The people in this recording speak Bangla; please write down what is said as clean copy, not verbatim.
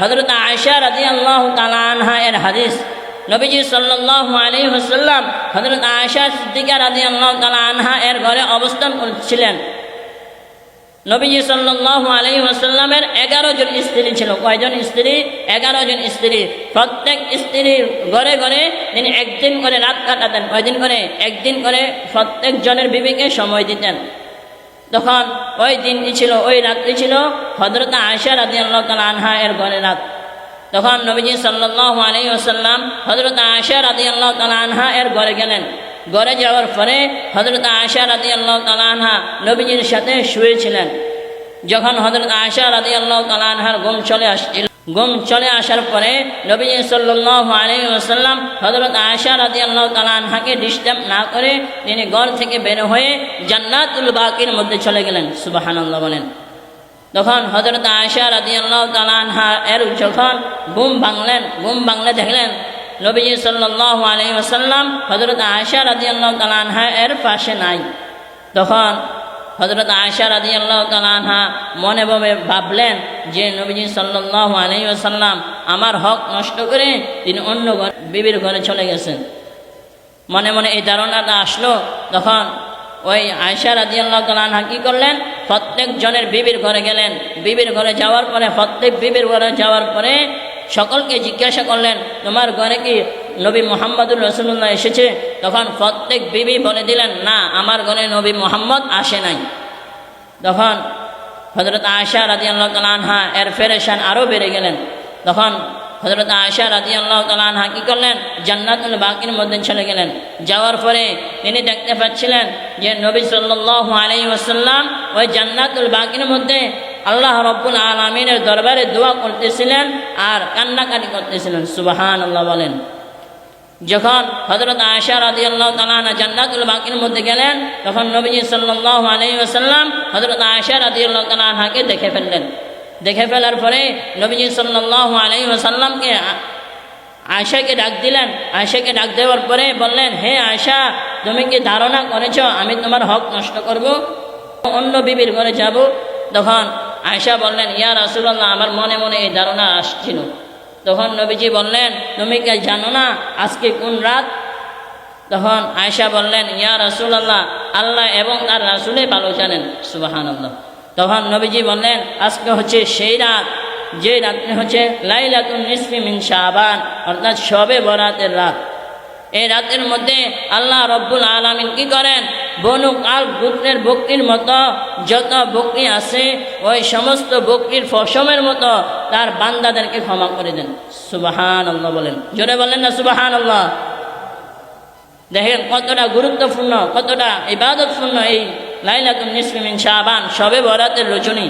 হযরত আয়েশা রাদিয়াল্লাহু তাআলা আনহা এর হাদিস, নবীজি সাল্লাল্লাহু আলাইহি ওয়াসাল্লাম হযরত আয়েশা সিদ্দিকা রাদিয়াল্লাহু তাআলা আনহা এর ঘরে অবস্থান করছিলেন। নবীজি সাল্লাল্লাহু আলাইহি ওয়াসাল্লামের 11 জন স্ত্রী ছিল। কয়জন স্ত্রী? 11 জন স্ত্রী। প্রত্যেক স্ত্রীর ঘরে ঘরে তিনি একদিন করে রাত কাটাতেন। কয়দিন করে? একদিন করে প্রত্যেক জনের বিবিকে সময় দিতেন। তখন ওই দিনটি ছিল, ওই রাত্রি ছিল হযরত আয়েশা রাদিয়াল্লাহু তাআলা আনহা এর ঘরে রাত। তখন নবীজি সাল্লাল্লাহু আলাইহি ওয়াসাল্লাম হযরত আয়েশা রাদিয়াল্লাহু তাআলা আনহা এর ঘরে গেলেন। ঘরে যাওয়ার পরে হযরত আয়েশা রাদিয়াল্লাহু তাআলা আনহা নবীজির সাথে শুয়েছিলেন। যখন হযরত আয়েশা রাদিয়াল্লাহু তাআলা আনহার ঘুম চলে আসার পরে নবীজি সাল্লাল্লাহু আলাইহি ওয়াসাল্লাম হযরত আয়েশা রাদিয়াল্লাহু তাআলা আনহাকে ডিস্টার্ব না করে তিনি ঘর থেকে বের হয়ে জান্নাতুল বাকির মধ্যে চলে গেলেন। সুবহানাল্লাহ বলেন। তখন হযরত আয়েশা রাদিয়াল্লাহু তাআলা আনহা এর যখন ঘুম ভাঙলে দেখলেন নবীজি সাল্লাল্লাহু আলাইহি ওয়াসাল্লাম হযরত আয়েশা রাদিয়াল্লাহু তাআলা আনহা এর পাশে নাই। তখন হযরত আয়েশা রাদিয়াল্লাহু তাআলা আনহা মনে মনে ভাবলেন যে নবীজি সাল্লাল্লাহু আলাইহি ওয়াসাল্লাম আমার হক নষ্ট করে তিনি অন্য বিবির ঘরে চলে গেছেন। মনে মনে এই ধারণাটা আসলো। তখন ওই আয়েশা রাদিয়াল্লাহু তাআলা আনহা কি করলেন? প্রত্যেক জনের বিবির ঘরে গেলেন। বিবির ঘরে যাওয়ার পরে প্রত্যেক বিবির ঘরে যাওয়ার পরে সকলকে জিজ্ঞাসা করলেন, তোমার ঘরে কি নবী মুহাম্মদুর রাসূলুল্লাহ এসেছে? তখন প্রত্যেক বিবি বলে দিলেন, না, আমার ঘরে নবী মুহাম্মদ আসে নাই। তখন হযরত আয়েশা রাদিয়াল্লাহু তাআলা আনহা এর পেরেশান আরও বেড়ে গেলেন। তখন হযরত আয়েশা রাদিয়াল্লাহু তাআলা আনহা কি করলেন? জান্নাতুল বাকির মধ্যে চলে গেলেন। যাওয়ার পরে তিনি দেখতে পাচ্ছিলেন যে নবী সাল্লাল্লাহু আলাইহি ওয়াসাল্লাম ওই জান্নাতুল বাকির মধ্যে আল্লাহ রাব্বুল আলামিনের দরবারে দোয়া করতেছিলেন আর কান্নাকাটি করতেছিলেন। সুবহানাল্লাহ বলেন। যখন হযরত আয়েশা রাদিয়াল্লাহু তাআলা আনহা জান্নাতুল বাকির মধ্যে গেলেন তখন নবীজি সাল্লাল্লাহু আলাইহি ওয়াসাল্লাম হযরত আয়েশা রাদিয়াল্লাহু তাআলা আনহাকে দেখে ফেললেন। দেখে ফেলার পরে নবীজি সাল্লাল্লাহু আলাইহি ওয়াসাল্লামকে আয়েশাকে ডাক দিলেন। আয়েশাকে ডাক দেওয়ার পরে বললেন, হে আয়েশা, তুমি কি ধারণা করেছো আমি তোমার হক নষ্ট করব, অন্য বিবির ঘরে যাব? তখন আয়েশা বললেন, ইয়া রাসূলুল্লাহ, আমার মনে মনে এই ধারণা আসছিল। তখন নবীজি বললেন, তুমি কি জানো না আজকে কোন রাত? তখন আয়েশা বললেন, ইয়া রাসূলুল্লাহ, আল্লাহ এবং তার রাসূলই ভালো জানেন। সুবহানাল্লাহ। তখন নবীজি বললেন, আজকে হচ্ছে সেই রাত যে রাত্রি হচ্ছে লাইলাতুন নিসফি মিন শাবান, অর্থাৎ শবে বরাতের রাত। এই রাতের মধ্যে আল্লাহ রব্বুল আলামিন কি করেন? বনু কাল গোত্রের বকরির মতো যত বকরি আছে ওই সমস্ত বকরির পশমের মতো তার বান্দাদেরকে ক্ষমা করে দেন। সুবহানাল্লাহ বলেন। জোরে বলেন না সুবহানাল্লাহ। দেখেন কতটা গুরুত্বপূর্ণ, কতটা ইবাদতপূর্ণ এই লাইলাতুন নিসফি মিন শাবান, শবে বরাতের রজনী।